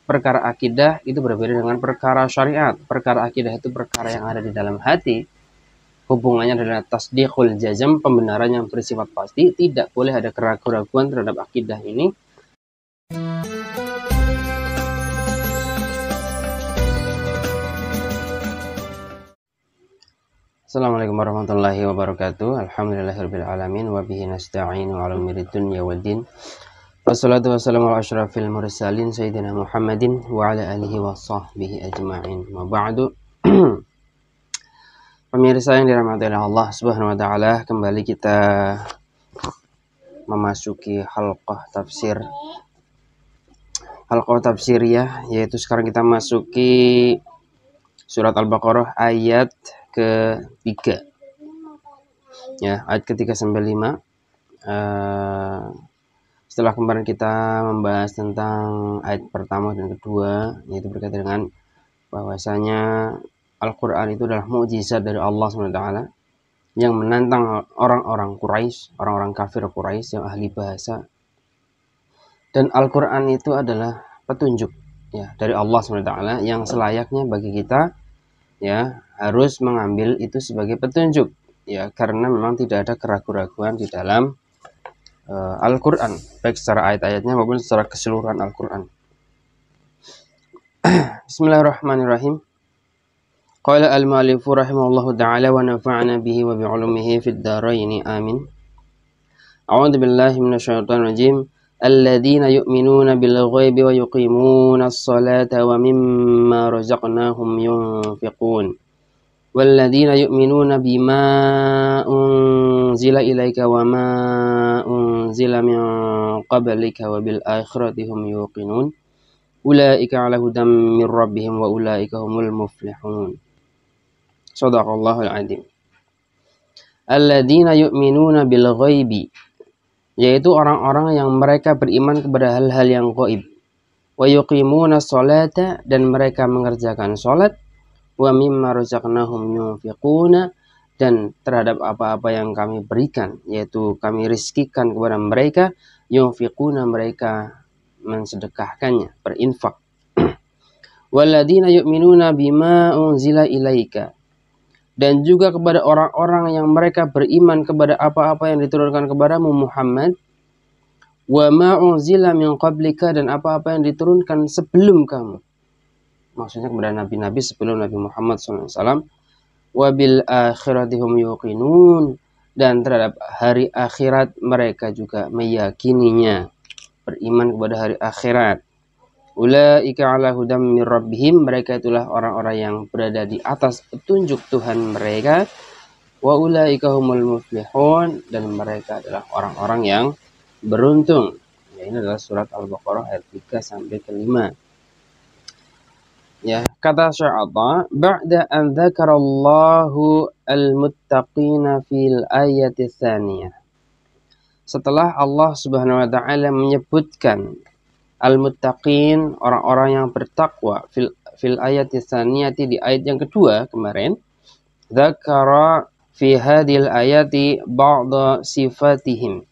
perkara akidah itu berbeda dengan perkara syariat. Perkara akidah itu perkara yang ada di dalam hati. Hubungannya adalah tasdiqul jazm, pembenaran yang bersifat pasti. Tidak boleh ada keraguan terhadap akidah ini. Assalamualaikum warahmatullahi wabarakatuh. Alhamdulillahirabbil alamin wa bihi nasta'inu 'ala umuri dunya waddin. Wassalatu wassalamu ala asyrafil mursalin sayyidina Muhammadin wa ala alihi wa sahbihi ajma'in. Ma ba'du. Pemirsa yang dirahmati oleh Allah Subhanahu wa taala, kembali kita memasuki halqah tafsiriyah, yaitu sekarang kita masuki surat Al-Baqarah ayat ke-3. Ya, ayat ke-3 sampai 5. Setelah kemarin kita membahas tentang ayat pertama dan kedua, yaitu berkaitan dengan bahwasanya Al-Quran itu adalah mukjizat dari Allah SWT yang menantang orang-orang Quraisy, orang-orang kafir Quraisy yang ahli bahasa. Dan Al-Quran itu adalah petunjuk ya dari Allah SWT yang selayaknya bagi kita ya harus mengambil itu sebagai petunjuk ya, karena memang tidak ada keraguan-raguan di dalam Al-Quran, baik secara ayat-ayatnya maupun secara keseluruhan Al-Quran. Bismillahirrahmanirrahim. Qala al-mu'allifu rahimahullahu ta'ala wa nafa'ana bihi wa bi'ulumihi fid dharaini amin. A'udzu billahi minasyaitonir rajim. Alladzina yu'minuna bil ghaibi wa yuqimuna as-salata wa mimma razaqnahum yunfiqun. Walladzina yu'minuna bima unzila ilaika wa ma unzila min qablika wa bil akhirati hum yuqinun. Ulaika 'ala hudam min rabbihim wa ulaika humul muflihun. Shadaqallahul adzim. Alladzina yu'minuna bil ghaibi, yaitu orang-orang yang mereka beriman kepada hal-hal yang gaib. Wa yuqimuna sholata, dan mereka mengerjakan salat. Wa mimma razaqnahum yunfiquna, dan terhadap apa-apa yang kami berikan, yaitu kami rizkikan kepada mereka, yunfiquna, mereka mensedekahkannya, berinfak. Walladzina yu'minuna bima unzila ilaika, dan juga kepada orang-orang yang mereka beriman kepada apa-apa yang diturunkan kepadamu Muhammad. Wa ma unzila min qablika, dan apa-apa yang diturunkan sebelum kamu, maksudnya kepada nabi-nabi sebelum Nabi Muhammad SAW. Wa bil akhirati hum yuqinun, dan terhadap hari akhirat mereka juga meyakininya, beriman kepada hari akhirat. Ulaika 'ala hudam min rabbihim, mereka itulah orang-orang yang berada di atas petunjuk Tuhan mereka. Wa ulaika humul muflihun, dan mereka adalah orang-orang yang beruntung. Ya, ini adalah surat Al-Baqarah ayat 3 sampai ke 5. Ya, kata Syai'ata, ba'da an dzakarallahu al-muttaqina fil ayati tsaniyah. Setelah Allah Subhanahu wa taala menyebutkan al-muttaqin, orang-orang yang bertakwa, fil ayati tsaniyati, di ayat yang kedua kemarin, dzakara fi hadhil ayati ba'da sifatihim.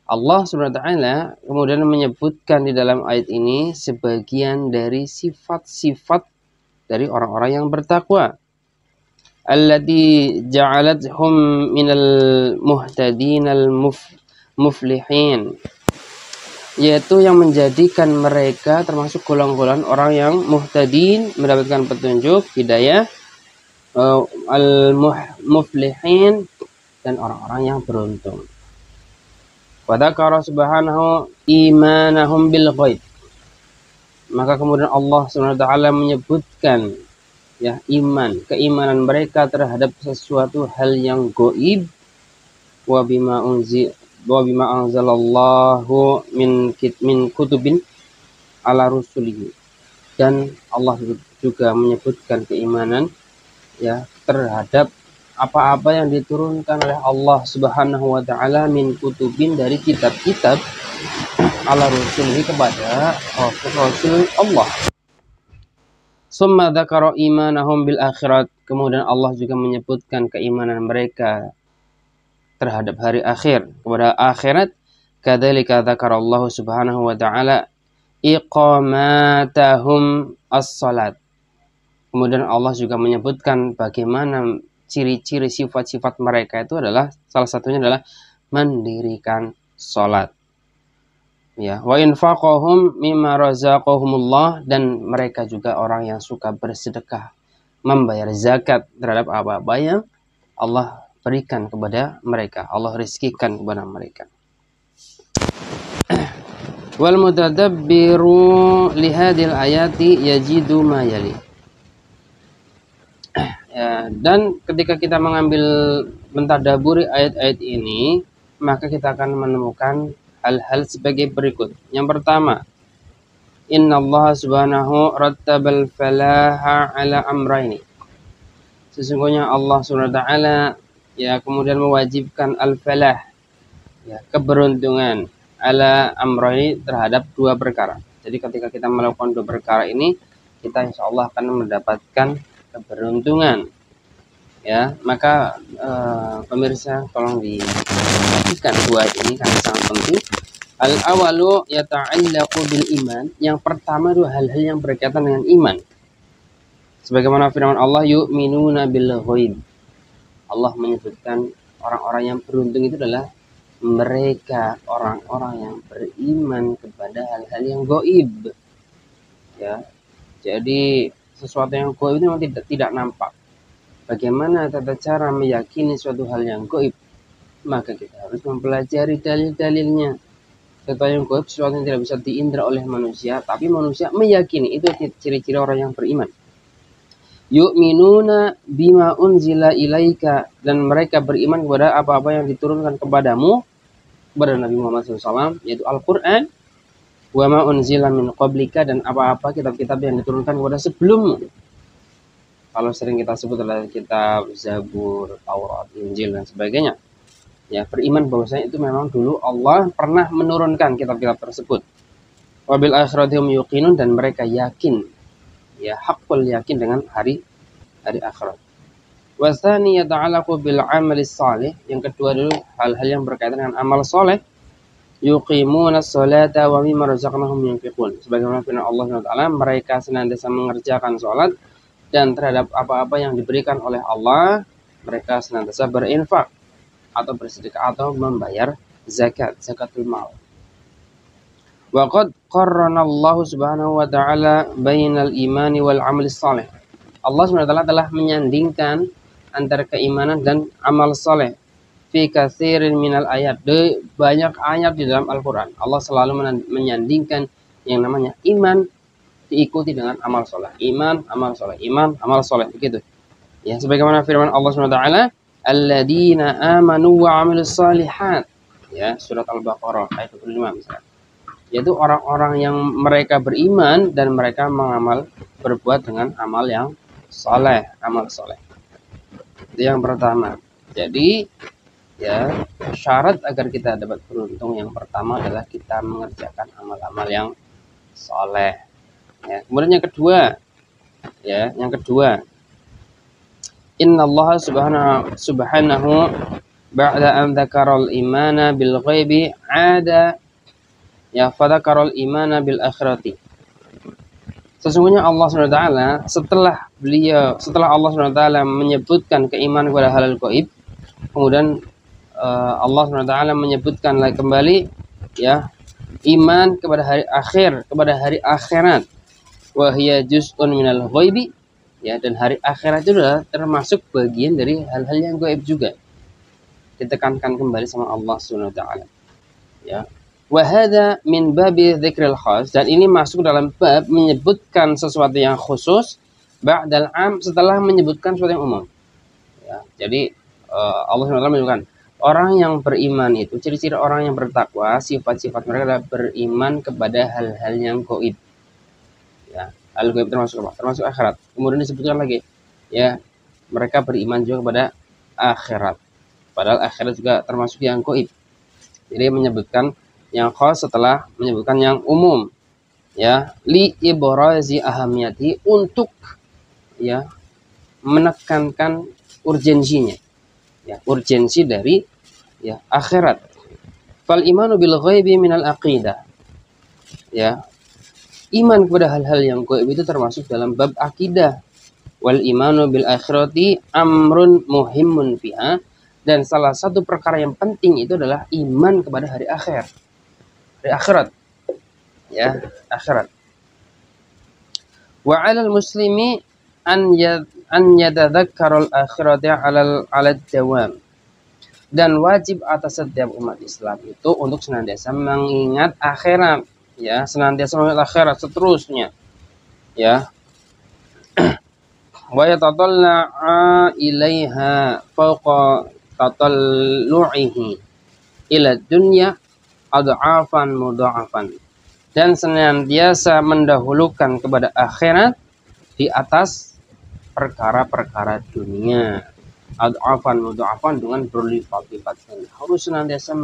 Allah Subhanahu wa taala kemudian menyebutkan di dalam ayat ini sebagian dari sifat-sifat dari orang-orang yang bertakwa. Allati ja'alathum minal muhtadin al-muflihin, yaitu yang menjadikan mereka termasuk golongan-golongan orang yang muhtadin, mendapatkan petunjuk, hidayah, al-muflihin, dan orang-orang yang beruntung. Wa dzakara subhanahu imanahum bil ghaib, maka kemudian Allah Subhanahu wa taala menyebutkan ya keimanan mereka terhadap sesuatu hal yang gaib. Wa bima anzalallahu min kutubin ala rusulihi, dan Allah juga menyebutkan keimanan ya terhadap apa-apa yang diturunkan oleh Allah Subhanahu wa taala min kutubin, dari kitab-kitab, ala rusulihi, kepada rasul Allah. Summa dzakara imanahum bil akhirat, kemudian Allah juga menyebutkan keimanan mereka terhadap hari akhir, kepada akhirat. Kadzalika dzakarallahu subhanahu wa ta'ala iqamatahum as-salat. Kemudian Allah juga menyebutkan bagaimana ciri-ciri sifat-sifat mereka itu adalah, salah satunya adalah mendirikan salat. Ya, wa infaqahum mimma razaqahumullah, dan mereka juga orang yang suka bersedekah, membayar zakat terhadap apa-apa yang Allah berikan kepada mereka, Allah rizkikan kepada mereka. Wal mutadabbiru lihadil ayati yajidu ma yali. Ya, dan ketika kita mengambil mentadaburi ayat-ayat ini, maka kita akan menemukan hal-hal sebagai berikut. Yang pertama, innallaha subhanahu rattabal falaha ala amraini. Sesungguhnya Allah Subhanahu wa taala ya kemudian mewajibkan al-falah, ya, keberuntungan, ala amraini, terhadap dua perkara. Jadi ketika kita melakukan dua perkara ini, kita insya Allah akan mendapatkan keberuntungan. Ya, maka pemirsa tolong diperhatikan dua ini karena sangat penting. Al-awalu yata'allaqu bil iman. Yang pertama itu hal-hal yang berkaitan dengan iman. Sebagaimana firman Allah, yu'minuna bil ghaib. Allah menyebutkan orang-orang yang beruntung itu adalah mereka orang-orang yang beriman kepada hal-hal yang gaib. Ya. Jadi sesuatu yang gaib itu memang tidak nampak. Bagaimana tata cara meyakini suatu hal yang gaib? Maka kita harus mempelajari dalil-dalilnya. Sesuatu yang gaib, sesuatu yang tidak bisa diindra oleh manusia, tapi manusia meyakini. Itu ciri-ciri orang yang beriman. Yu'minuna bima unzila ilaika, dan mereka beriman kepada apa-apa yang diturunkan kepadamu, kepada Nabi Muhammad SAW, yaitu Al-Quran. Wa ma unzila min qablika, dan apa-apa kitab-kitab yang diturunkan kepada sebelummu. Kalau sering kita sebut adalah kitab Zabur, Taurat, Injil, dan sebagainya. Ya, beriman bahwasanya itu memang dulu Allah pernah menurunkan kitab-kitab tersebut. Wabil akhiratihum yuqinun, dan mereka yakin, ya, haqqul yakin dengan hari akhirat. Wasani yata'allaqu bil amalis salih. Yang kedua dulu hal-hal yang berkaitan dengan amal soleh. Yuqimuna sholata wa mimma razaqnahum yunfiqun. Sebagaimana firman Allah SWT, mereka senantiasa mengerjakan sholat, dan terhadap apa-apa yang diberikan oleh Allah mereka senantiasa berinfak atau bersedekah atau membayar zakatul mal. Wa qad qarrana Allah Subhanahu wa taala bainal imani wal amali salih. Allah Subhanahu wa taala telah menyandingkan antara keimanan dan amal saleh fi katsirin minal ayat. Banyak ayat di dalam Al-Qur'an Allah selalu menyandingkan yang namanya iman diikuti dengan amal soleh. Iman, amal soleh. Iman, amal soleh. Begitu. Ya, sebagaimana firman Allah SWT, alladzina amanu wa amilus salihat. Ya, surat Al-Baqarah ayat 25 misalnya. Yaitu orang-orang yang mereka beriman dan mereka berbuat dengan amal yang soleh, amal soleh. Itu yang pertama. Jadi, ya, syarat agar kita dapat beruntung yang pertama adalah kita mengerjakan amal-amal yang soleh. Ya, kemudian yang kedua, innallaha subhanahu ba'da an dzakaral imana bil ghaibi ada ya fadzakarul imana bil akhirati. Sesungguhnya Allah SWT setelah Allah SWT menyebutkan keimanan kepada halal gaib, kemudian Allah SWT menyebutkan lagi kembali, ya, iman kepada hari akhir, kepada hari akhirat. Wa hiya juz'un minal ghaibi, ya, dan hari akhirat itu adalah termasuk bagian dari hal-hal yang gaib juga. Ditekankan kembali sama Allah Subhanahu wa taala. Ya. Wa hadza min babi dzikril khas, dan ini masuk dalam bab menyebutkan sesuatu yang khusus ba'dal am, setelah menyebutkan sesuatu yang umum. Ya, jadi Allah Subhanahu wa taala menyebutkan orang yang beriman itu, ciri-ciri orang yang bertakwa, sifat-sifat mereka adalah beriman kepada hal-hal yang gaib. Ya, al-ghaib termasuk apa? Termasuk akhirat. Kemudian disebutkan lagi, ya, mereka beriman juga kepada akhirat. Padahal akhirat juga termasuk yang gaib. Jadi menyebutkan yang khas setelah menyebutkan yang umum. Ya, li ibrazi ahamiyati, untuk, ya, menekankan urgensinya. Ya, urgensi dari, ya, akhirat. Fal imanu bil ghaibi minal aqidah. Ya. Iman kepada hal-hal yang gaib itu termasuk dalam bab akidah. Wal imanu bil akhirati amrun muhimun fiha, dan salah satu perkara yang penting itu adalah iman kepada hari akhir. Hari akhirat. Ya, akhirat. Wa 'alal muslimi an yatadhakkarul akhirati 'alal dawam. Dan wajib atas setiap umat Islam itu untuk senantiasa mengingat akhirat, ya, senantiasa mengingat akhirat seterusnya, ya. Wa yatatalla'a ilaiha fawqa tatallu'ihi ila dunya ad'afan mudha'afan, dan senantiasa mendahulukan kepada akhirat di atas perkara-perkara dunia. Ad'afan mudha'afan, dengan berlipat-lipat. Harus senantiasa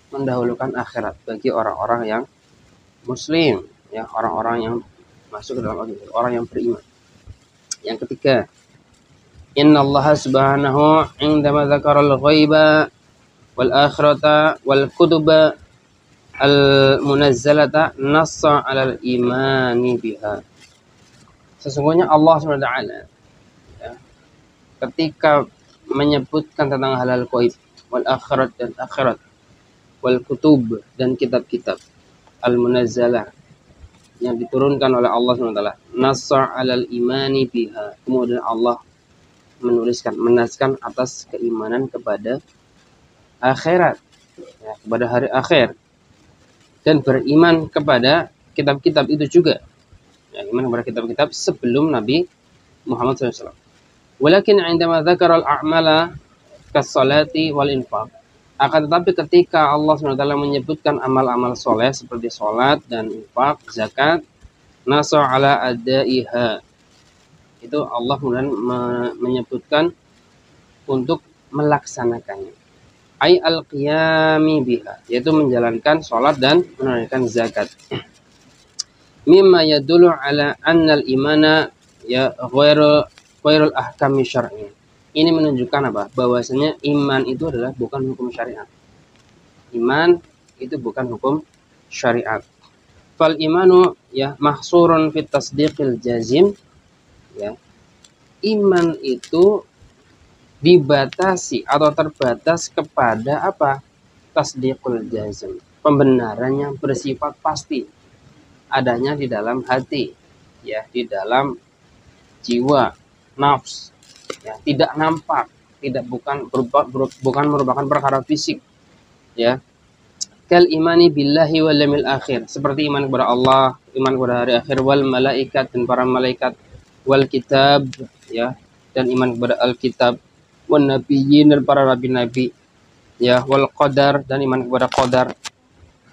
mendahulukan akhirat bagi orang-orang yang muslim, ya, orang-orang yang masuk ke dalam agama, orang yang beriman. Yang ketiga, innallaha subhanahu indama dzakaral ghaiba wal akhirata wal kutuba al munazzalata nassa 'alal imani biha. Sesungguhnya Allah SWT, ya, ketika menyebutkan tentang halal gaib, wal akhirat dan akhirat, wal kutub dan kitab-kitab, al munazzalah yang diturunkan oleh Allah SWT, nassa 'alal imani biha, kemudian Allah menaskan atas keimanan kepada akhirat, ya, kepada hari akhir, dan beriman kepada kitab-kitab itu juga, ya, iman kepada kitab-kitab sebelum Nabi Muhammad SAW. Walakin 'indama dzakara al-a'mala kas-salati wal infaq, akan tetapi ketika Allah SWT menyebutkan amal-amal soleh seperti sholat dan infak, zakat, nasa 'ala adaiha, itu Allah kemudian menyebutkan untuk melaksanakannya. Ai al-qiyami biha, yaitu menjalankan sholat dan menunaikan zakat. Mimma yadullu ala annal imana ya ghairul ahkami syar'i. Ini menunjukkan apa? Bahwasanya iman itu adalah bukan hukum syariat. Iman itu bukan hukum syariat. Fal imanu ya mahsurun fit tasdiqil jazim, ya. Iman itu dibatasi atau terbatas kepada apa? Tasdiqul jazim, pembenaran yang bersifat pasti, adanya di dalam hati, ya, di dalam jiwa, nafs, ya, tidak nampak, bukan merupakan perkara fisik, ya. Kal imani billahi wal yaumil akhir, seperti iman kepada Allah, iman kepada hari akhir, wal malaikat dan para malaikat, wal kitab, ya, dan iman kepada alkitab, wan nabiyyin dan para nabi-nabi, ya, wal qadar dan iman kepada qadar,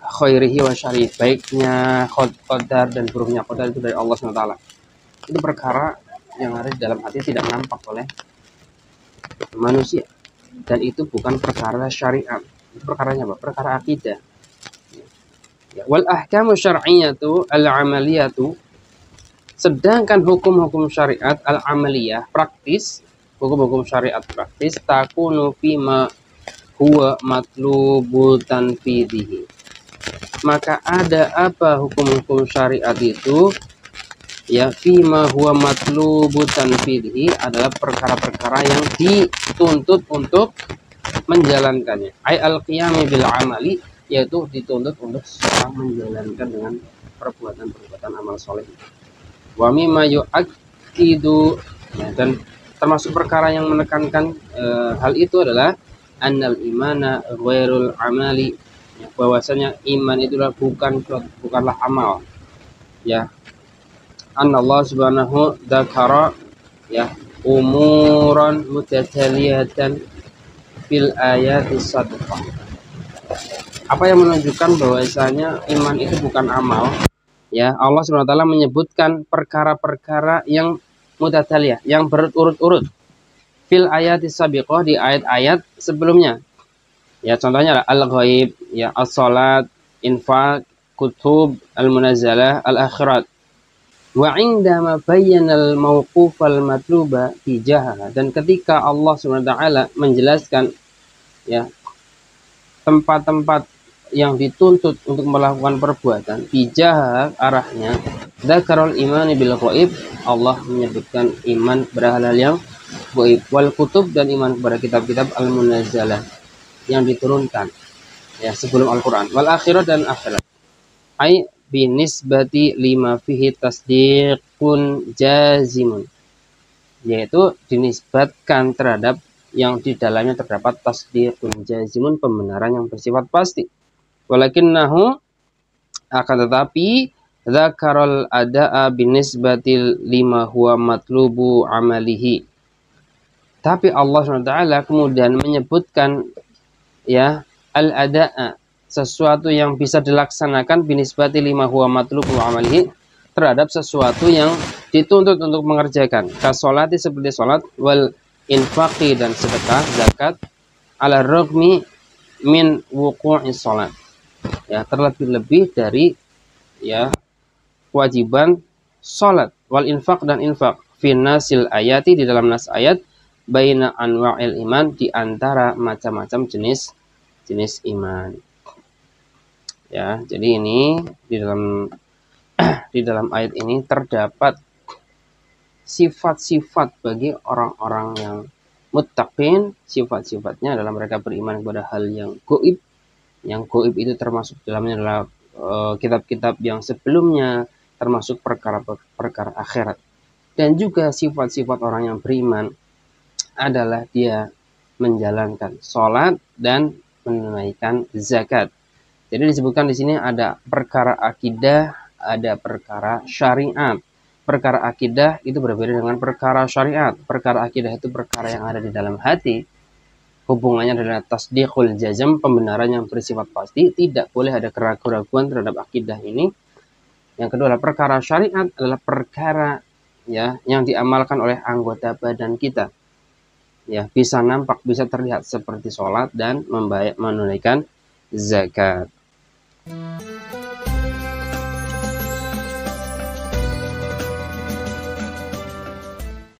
khairihi wa syarih, baiknya qadar dan buruknya qadar itu dari Allah SWT. Itu perkara yang ada di dalam hati, tidak nampak oleh manusia, dan itu bukan perkara syariat. Itu perkaranya apa? Perkara akidah. Ya. Wal ahkamu syar'iyyatu al-amaliyatu, sedangkan hukum-hukum syariat al-amaliyah, praktis, hukum-hukum syariat praktis, takunu fima huwa matlubu tanfidihi, maka ada apa hukum-hukum syariat itu, ya, fima huwa matlubu tanfidihi, adalah perkara-perkara yang dituntut untuk menjalankannya. Ai al-qiyami bil amali, yaitu dituntut untuk seorang menjalankan dengan perbuatan-perbuatan amal soleh. Wa mimma yu'akkidu, ya, dan termasuk perkara yang menekankan hal itu adalah annal imana ghairul amali, ya, bahwasanya iman itulah bukanlah amal, ya. Allah subhanahu dzakara, ya, umuran mutataliyatan fil ayati sadaqah. Apa yang menunjukkan bahwasanya iman itu bukan amal, ya, Allah SWT menyebutkan perkara-perkara yang mutataliyah, yang berurut-urut, fil ayati sabiqah, di ayat-ayat sebelumnya, ya, contohnya al-ghaib, ya, as-salat, infak, kutub, al-munazzalah, al-akhirat. Wa indama bayyana al-mawquf al-matluba tijaha, dan ketika Allah SWT menjelaskan, ya, tempat-tempat yang dituntut untuk melakukan perbuatan, tijaha, arahnya, Dzakarul imani bil ghaib, Allah menyebutkan iman kepada hal-hal yang gaib, wal kutub, dan iman kepada kitab-kitab al-munazzalah yang diturunkan ya sebelum Al-Qur'an, wal akhirat, dan akhirat. Ai binisbati lima fihi tasdiqun jazimun, yaitu dinisbatkan terhadap yang di dalamnya terdapat tasdiqun jazimun, pembenaran yang bersifat pasti. Walakinnahu, akan tetapi, dzakarul ada'a binisbatil lima huwa matlubu amalihi, tapi Allah SWT kemudian menyebutkan ya al-ada'a, sesuatu yang bisa dilaksanakan, binisbati lima huwa matlubu amalihi, terhadap sesuatu yang dituntut untuk mengerjakan, kasolati, seperti sholat, wal infaqi, dan sedekah, zakat, ala rogmi min wuku'is sholat, ya terlebih-lebih dari ya kewajiban sholat, wal infaq, dan infaq, fi nasil ayati, di dalam nas ayat, baina anwa'il iman, di antara macam-macam jenis iman. Ya, jadi ini di dalam ayat ini terdapat sifat-sifat bagi orang-orang yang muttaqin. Sifat-sifatnya adalah mereka beriman kepada hal yang gaib. Yang gaib itu termasuk dalamnya adalah kitab-kitab yang sebelumnya, termasuk perkara-perkara akhirat. Dan juga sifat-sifat orang yang beriman adalah dia menjalankan sholat dan menunaikan zakat. Jadi disebutkan di sini ada perkara akidah, ada perkara syariat. Perkara akidah itu berbeda dengan perkara syariat. Perkara akidah itu perkara yang ada di dalam hati. Hubungannya adalah tasdiqul jazm, pembenaran yang bersifat pasti. Tidak boleh ada keraguan terhadap akidah ini. Yang kedua adalah perkara syariat, adalah perkara ya yang diamalkan oleh anggota badan kita. Ya, bisa nampak, bisa terlihat seperti sholat dan menunaikan zakat.